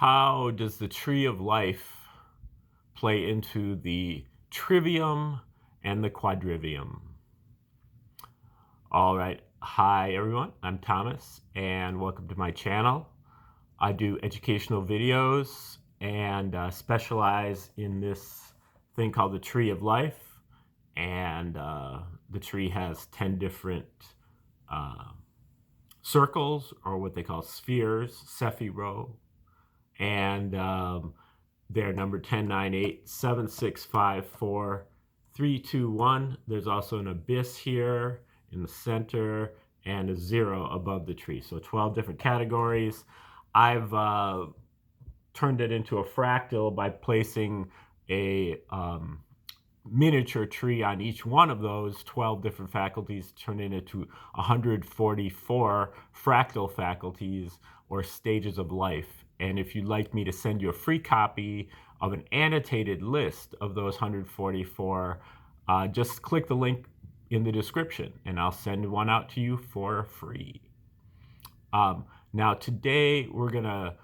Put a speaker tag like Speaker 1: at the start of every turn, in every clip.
Speaker 1: how does the tree of life play into the trivium and the quadrivium? All right. Hi, everyone. I'm Thomas, and welcome to my channel. I do educational videos and specialize in this thing called the tree of life. And the tree has 10 different circles, or what they call spheres, Sephiro. And they're number 10, 9, 8, 7, 6, 5, 4, 3, 2, 1. There's also an abyss here in the center and a 0 above the tree. So 12 different categories. I've turned it into a fractal by placing a miniature tree on each one of those 12 different faculties, turn it into 144 fractal faculties or stages of life. And if you'd like me to send you a free copy of an annotated list of those 144, just click the link in the description and I'll send one out to you for free. Now today we're gonna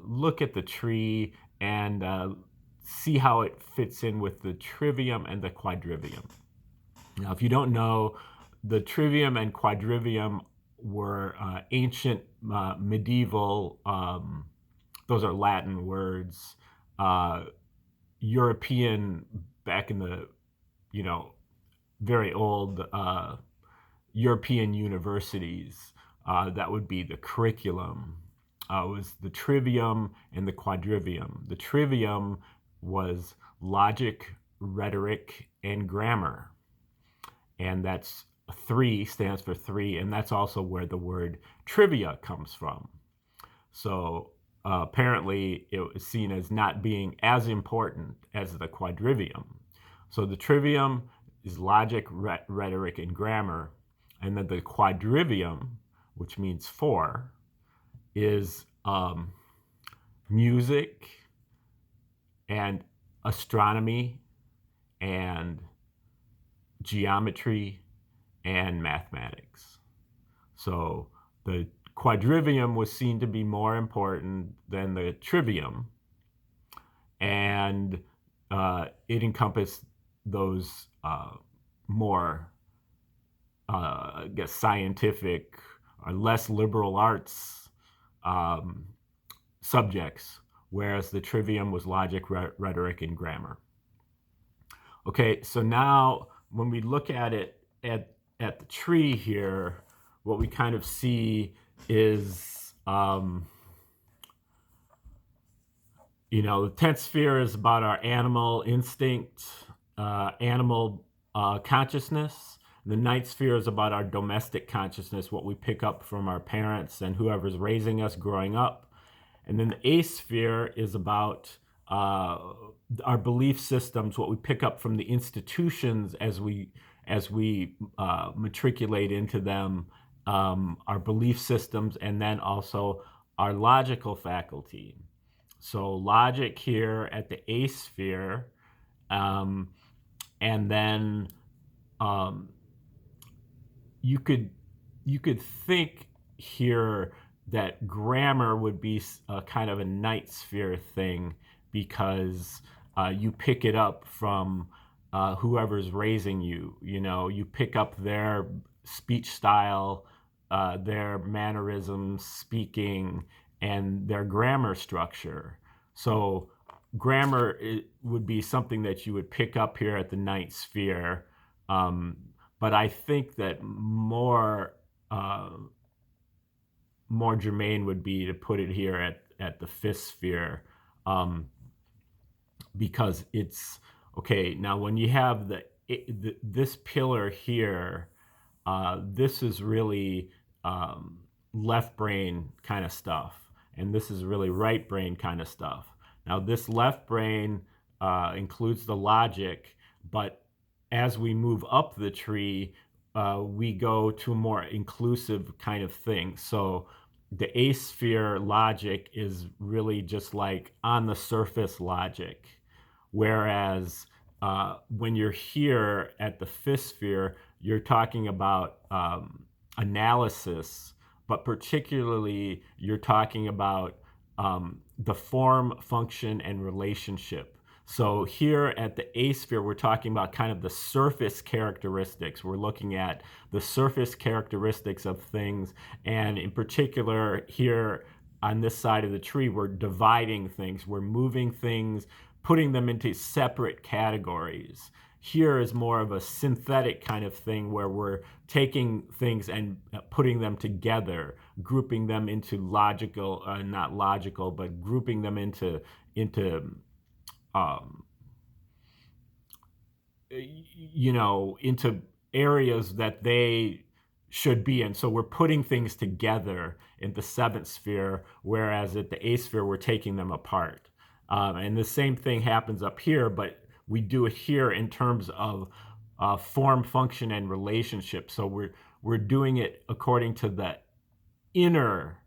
Speaker 1: look at the tree and see how it fits in with the trivium and the quadrivium. Now, if you don't know, the trivium and quadrivium were ancient medieval, those are Latin words, European, back in the, very old European universities, that would be the curriculum. Was the trivium and the quadrivium. The trivium was logic, rhetoric, and grammar. And that's 3 stands for 3, and that's also where the word trivia comes from. So apparently it was seen as not being as important as the quadrivium. So the trivium is logic, rhetoric, and grammar, and then the quadrivium, which means 4, is music and astronomy and geometry and mathematics. So the quadrivium was seen to be more important than the trivium, and it encompassed those more, I guess, scientific or less liberal arts subjects, whereas the trivium was logic, rhetoric, and grammar. Okay, so now when we look at it at the tree here, what we kind of see is, the 10th sphere is about our animal instinct, animal consciousness. The 9th sphere is about our domestic consciousness, what we pick up from our parents and whoever's raising us growing up. And then the 8th sphere is about our belief systems, what we pick up from the institutions as we matriculate into them, our belief systems, and then also our logical faculty. So logic here at the 8th sphere, and then you could think here that grammar would be a kind of a 9th sphere thing, because you pick it up from whoever's raising you. You pick up their speech style, their mannerisms, speaking, and their grammar structure. So grammar would be something that you would pick up here at the 9th sphere. But I think that more germane would be to put it here at the 5th sphere, because it's okay. Now, when you have this pillar here, this is really left brain kind of stuff, and this is really right brain kind of stuff. Now, this left brain includes the logic, but as we move up the tree, we go to a more inclusive kind of thing. So the 8th sphere logic is really just like on the surface logic, whereas when you're here at the 5th sphere, you're talking about analysis, but particularly you're talking about the form, function, and relationship. So here at the A sphere, we're talking about kind of the surface characteristics. We're looking at the surface characteristics of things. And in particular, here on this side of the tree, we're dividing things. We're moving things, putting them into separate categories. Here is more of a synthetic kind of thing where we're taking things and putting them together, grouping them into logical, not logical, but grouping them into into areas that they should be in. So we're putting things together in the seventh sphere, whereas at the eighth sphere, we're taking them apart. And the same thing happens up here, but we do it here in terms of form, function, and relationship. So we're doing it according to the inner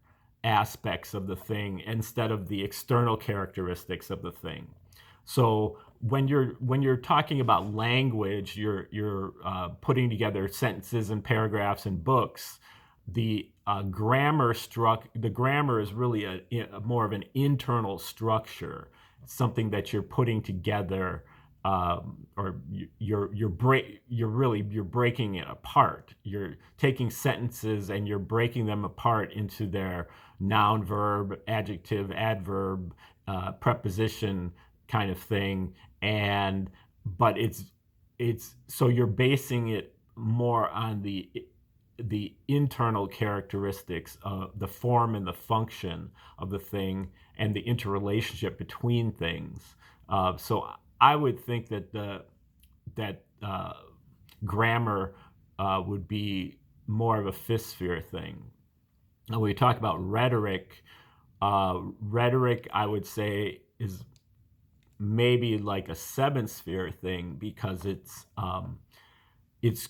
Speaker 1: aspects of the thing instead of the external characteristics of the thing. So when you're talking about language, you're putting together sentences and paragraphs and books. The grammar is really a more of an internal structure. It's something that you're putting together, or you're breaking it apart. You're taking sentences and you're breaking them apart into their noun, verb, adjective, adverb, preposition kind of thing. But it's so you're basing it more on the internal characteristics of the form and the function of the thing and the interrelationship between things. So I would think that grammar would be more of a fifth sphere thing. When we talk about rhetoric, rhetoric I would say is maybe like a seventh sphere thing, because it's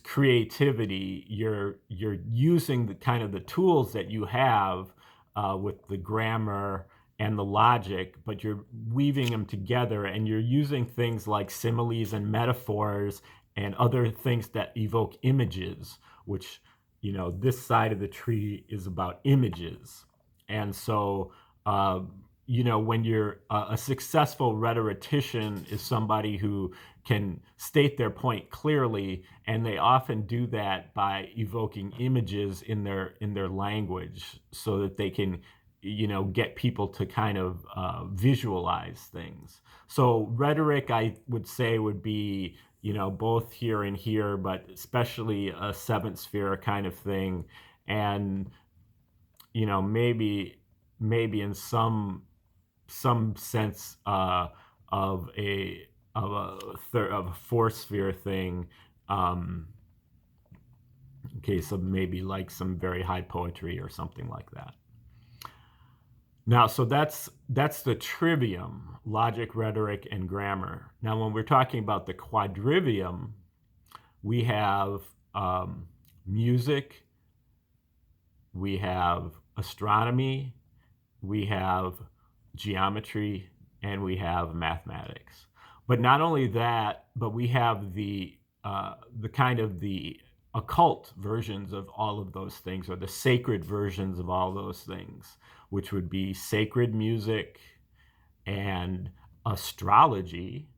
Speaker 1: creativity. You're using the kind of the tools that you have with the grammar and the logic, but you're weaving them together, and you're using things like similes and metaphors and other things that evoke images, which, this side of the tree is about images. And so, when you're a successful rhetorician is somebody who can state their point clearly, and they often do that by evoking images in their language so that they can get people to kind of visualize things. So rhetoric, I would say, would be both here and here, but especially a seventh sphere kind of thing. And maybe in some sense of a fourth sphere thing, in case of maybe like some very high poetry or something like that. Now, so that's the trivium: logic, rhetoric, and grammar. Now, when we're talking about the quadrivium, we have music, we have astronomy, we have geometry, and we have mathematics. But not only that, but we have the kind of the occult versions of all of those things, or the sacred versions of all those things, which would be sacred music and astrology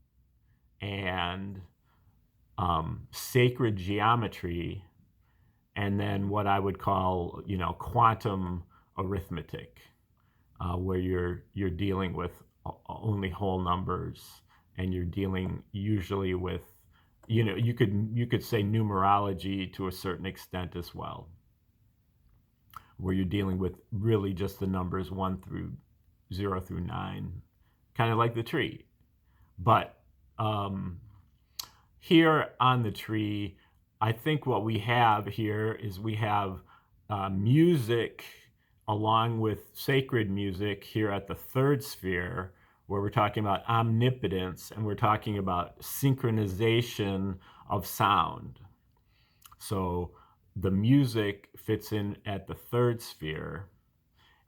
Speaker 1: and sacred geometry, and then what I would call, quantum arithmetic, where you're dealing with only whole numbers, and you're dealing usually with, you could say numerology to a certain extent as well, where you're dealing with really just the numbers 0 through 9, kind of like the tree. But here on the tree, I think what we have here is we have music along with sacred music here at the third sphere, where we're talking about omnipotence, and we're talking about synchronization of sound. So the music fits in at the third sphere.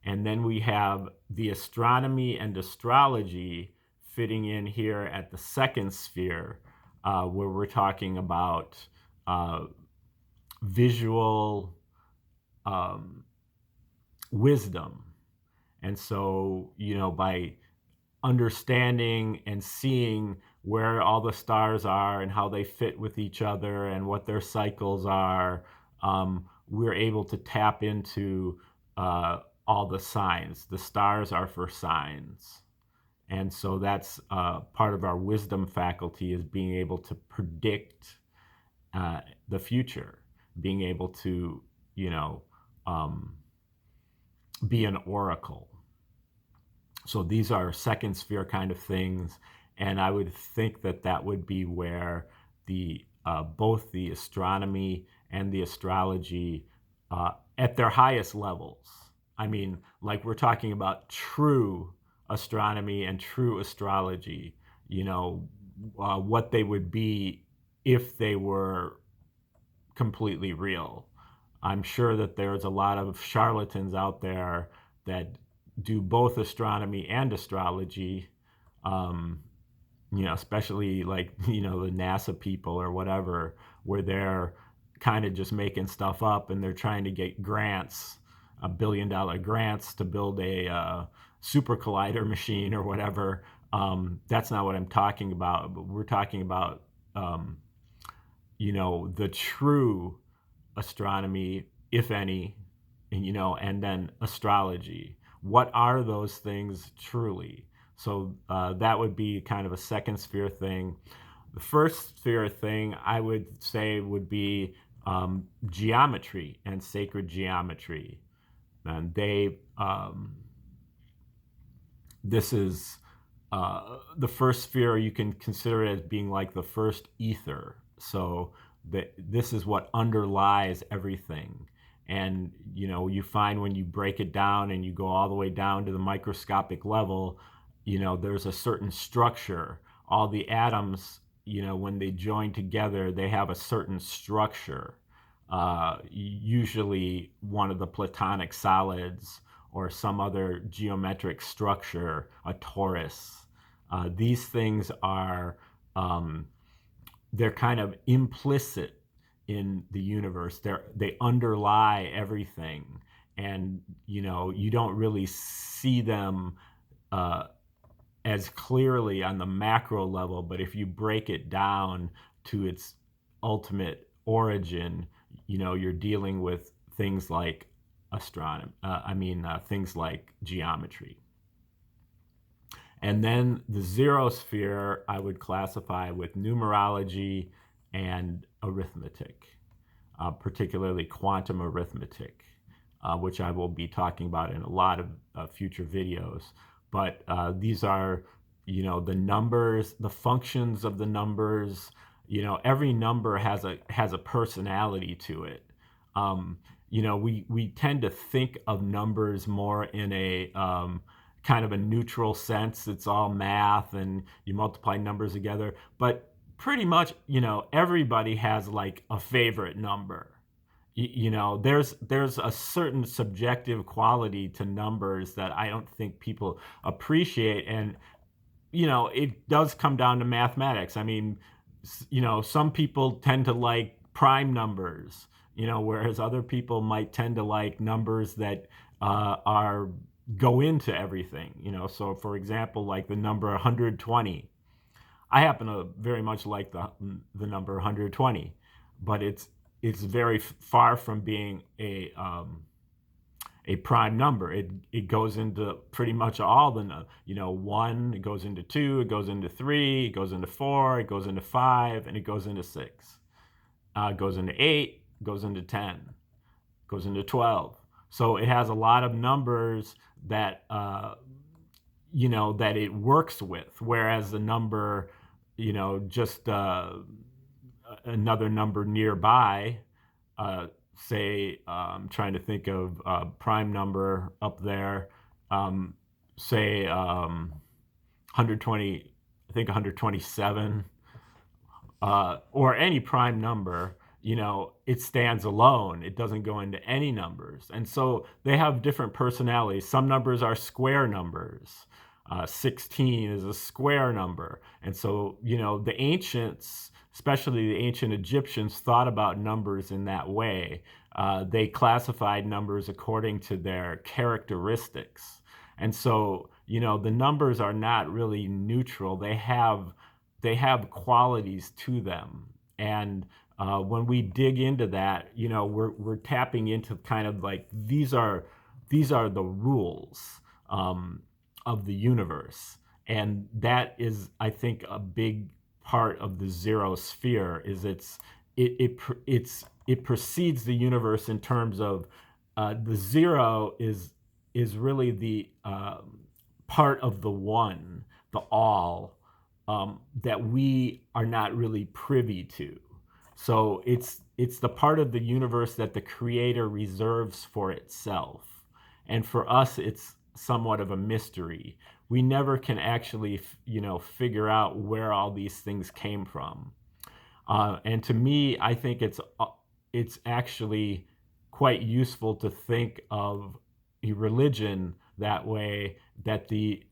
Speaker 1: And then we have the astronomy and astrology fitting in here at the second sphere, where we're talking about visual wisdom. And so, by understanding and seeing where all the stars are and how they fit with each other and what their cycles are, we're able to tap into all the signs. The stars are for signs. And so that's part of our wisdom faculty, is being able to predict the future, being able to, be an oracle. So these are second sphere kind of things, and I would think that that would be where the both the astronomy and the astrology at their highest levels. I mean, like, we're talking about true astronomy and true astrology, what they would be if they were completely real. I'm sure that there's a lot of charlatans out there that do both astronomy and astrology, especially like, the NASA people or whatever, where they're kind of just making stuff up and they're trying to get grants, $1 billion grants to build a super collider machine or whatever. That's not what I'm talking about. But we're talking about, the true astronomy, if any, and then astrology. What are those things truly? So that would be kind of a second sphere thing. The first sphere thing I would say would be geometry and sacred geometry. And this is the first sphere. You can consider it as being like the first ether. So this is what underlies everything. And, you find when you break it down and you go all the way down to the microscopic level, there's a certain structure. All the atoms, when they join together, they have a certain structure. Usually one of the platonic solids or some other geometric structure, a torus. These things are, they're kind of implicit in the universe. They underlie everything, and you don't really see them as clearly on the macro level, but if you break it down to its ultimate origin, you're dealing with things like astronomy. Things like geometry. And then the zero sphere I would classify with numerology and arithmetic, particularly quantum arithmetic, which I will be talking about in a lot of future videos. But these are, the numbers, the functions of the numbers. Every number has a personality to it. We tend to think of numbers more in a kind of a neutral sense. It's all math and you multiply numbers together. But pretty much, everybody has like a favorite number. There's a certain subjective quality to numbers that I don't think people appreciate. And, it does come down to mathematics. I mean, some people tend to like prime numbers, whereas other people might tend to like numbers that go into everything. So for example, like the number 120. I happen to very much like the number 120, but it's very far from being a prime number. It goes into pretty much all the 1. It goes into 2. It goes into 3. It goes into 4. It goes into 5, and it goes into 6. It goes into 8. It goes into 10. It goes into 12. So it has a lot of numbers that that it works with, whereas the number, just another number nearby, say, I'm trying to think of a prime number up there, say 120, I think 127, or any prime number, it stands alone. It doesn't go into any numbers. And so they have different personalities. Some numbers are square numbers. 16 is a square number. And so, the ancients, especially the ancient Egyptians, thought about numbers in that way. They classified numbers according to their characteristics. And so, the numbers are not really neutral. They have qualities to them. And when we dig into that, we're tapping into kind of like these are the rules of the universe. And that is, I think, a big part of the zero sphere. Is it precedes the universe in terms of the zero is really the part of the one, the all, that we are not really privy to. So it's the part of the universe that the creator reserves for itself. And for us, it's somewhat of a mystery. We never can actually, figure out where all these things came from. And to me, I think it's actually quite useful to think of a religion that way, that the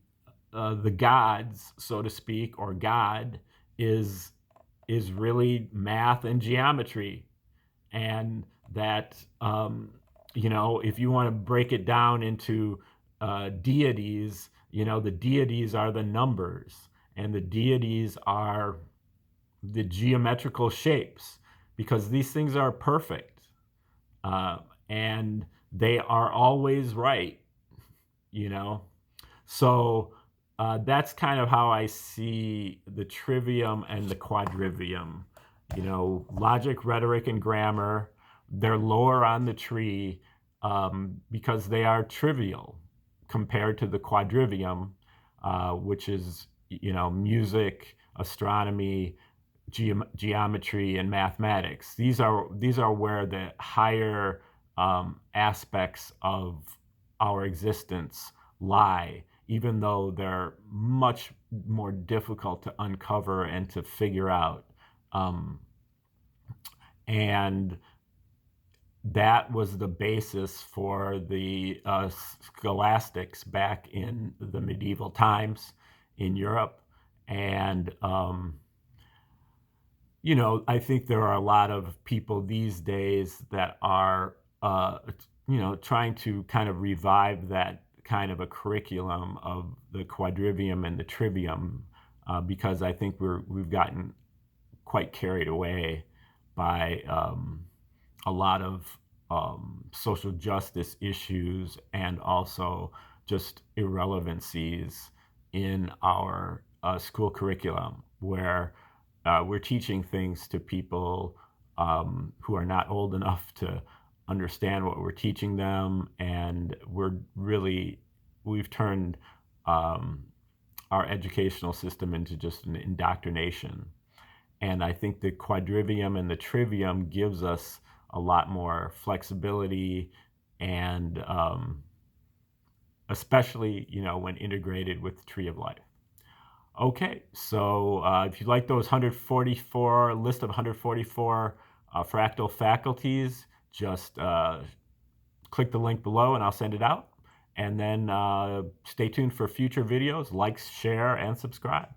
Speaker 1: gods, so to speak, or God is really math and geometry. And that, if you want to break it down into deities, the deities are the numbers, and the deities are the geometrical shapes, because these things are perfect, and they are always right, you know. So that's kind of how I see the trivium and the quadrivium. Logic, rhetoric, and grammar, they're lower on the tree because they are trivial compared to the quadrivium, which is, music, astronomy, geometry, and mathematics. These are where the higher aspects of our existence lie, even though they're much more difficult to uncover and to figure out. And that was the basis for the scholastics back in the medieval times in Europe. And I think there are a lot of people these days that are trying to kind of revive that kind of a curriculum of the quadrivium and the trivium, because I think we've gotten quite carried away by a lot of social justice issues, and also just irrelevancies in our school curriculum, where we're teaching things to people who are not old enough to understand what we're teaching them, and we've turned our educational system into just an indoctrination. And I think the quadrivium and the trivium gives us a lot more flexibility, and especially, when integrated with the Tree of Life. Okay, so if you'd like those 144, list of 144 fractal faculties, just click the link below and I'll send it out. And then stay tuned for future videos. Like, share, and subscribe.